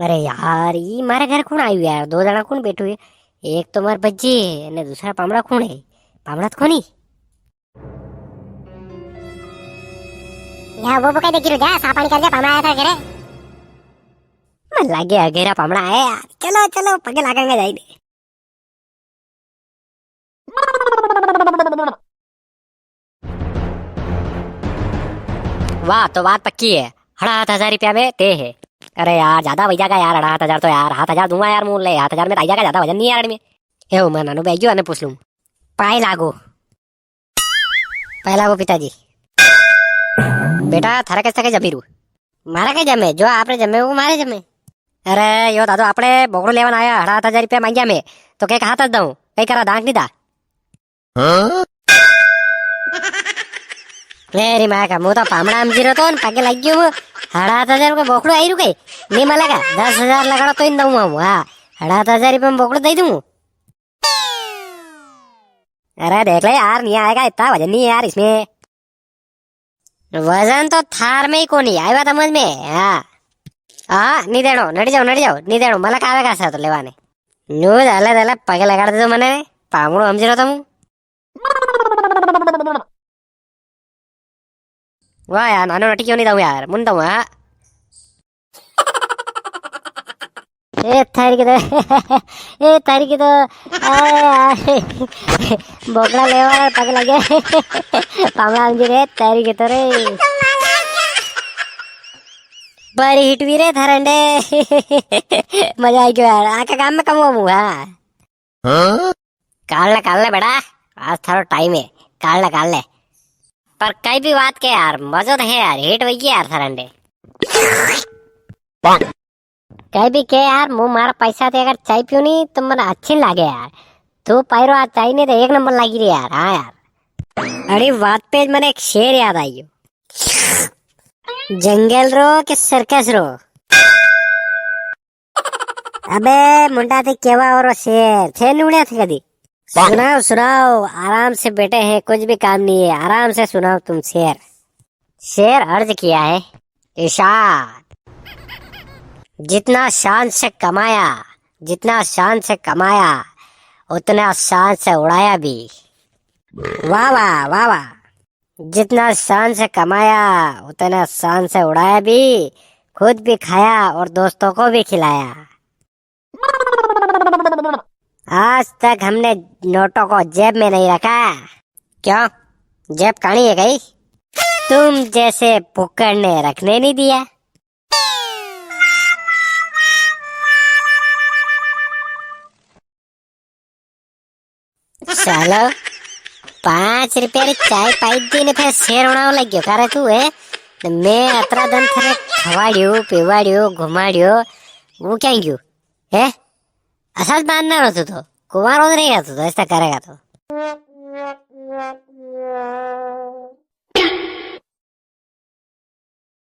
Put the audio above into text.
अरे यार ये मारे घर कौन आयु यार? दो जना कौन बैठू है? एक तो मार बच्ची है ने दूसरा पामड़ा कौन है? पामड़ा तो कोनी। यहाँ वो कहीं देखी जा सा पानी कर जा पामड़ा आया था घरे। मन लागे अगेरा पामड़ा है यार। चलो चलो पगे लागेंगे जाई दे। वाह तो बात पक्की है। 8,500 रुपया में ते है। अरे यार ज्यादा भैया का यार 8,500 तो यार 7,000 दूंगा यार मूल ले 7,000 में ताइया का ज्यादा वजन नहीं यार में। हे मैं नानू बैजू आने पूछ लूं। पाए लागो पहला वो पिताजी बेटा थारा कैसे के जमीरू मारा के जमे जो आपने जमे वो मारे जमे। अरे यो दादो आपने बोकड़ो लेवन आया 8,500 रुपया मांग्या में तो के कहा तक दऊं कई करा दांत नहीं दा। मेरी माँ का मुँह तो पामड़ा जीरो तो पगे लग गयो 8,500 का बोकड़ो आई रुके नहीं मलेगा 10,000 लगा तो इन दूंगा हाँ 8,500 रुपये में बोकड़ो दे दूं। अरे देख ले यार नहीं आएगा इतना वजन नहीं है यार इसमें। वजन तो थार में ही को नहीं आएगा समझ में। हाँ नहीं देनो नड़ जाओ नहीं देनो मला आवेगा सर तो लेवाने न्यूज अलग अलग पगे लगा दे तो मने पामड़ो हम जीरो तुम। वाह यार नानो नटी क्यों नहीं दूं यार मुन दूं। हाँ ए थारी की तो बोकड़ा लेवा पग लगे पामड़ा अंजी रे तारी की तो रे बड़ी हिट भी रे थरंडे मजा आई क्यों यार आका काम में कम हुआ। काल ले बेटा आज थारो टाइम है काल ले पर कई भी बात के यार मजा तो है यार हिट वही यार थरंडे कहीं भी के यार मुँह मारा पैसा थे अगर चाय पियो नहीं तो मन अच्छी लागे यार। तू पायरो आज चाय नहीं तो एक नंबर लगी रे यार। हाँ यार अरे बात पे मैंने एक शेर याद आई जंगल रो के सर्कस रो। अबे मुंडा थे केवा और शेर थे नुड़िया थे कदी सुनाओ आराम से बैठे हैं कुछ भी काम नहीं है आराम से सुनाओ तुम शेर अर्ज किया है इरशाद जितना शान से कमाया उतना शान से उड़ाया भी। वाह वाह वाह वाह जितना शान से कमाया उतना शान से उड़ाया भी खुद भी खाया और दोस्तों को भी खिलाया। आज तक हमने नोटों को जेब में नहीं रखा। क्यों जेब कानी है गई? तुम जैसे पुक्कड़ ने रखने नहीं दिया। चलो 5 रुपया री चाय पाई दी ने फिर शेर उड़ाव लग गयो करे तू है मैं अतरा दिन थे खवाड़ियो पिवाड़ियो घुमाड़ियो वो क्या गयो है असल बांधना रहो तो कुमार हो रहेगा तो ऐसा करेगा तो।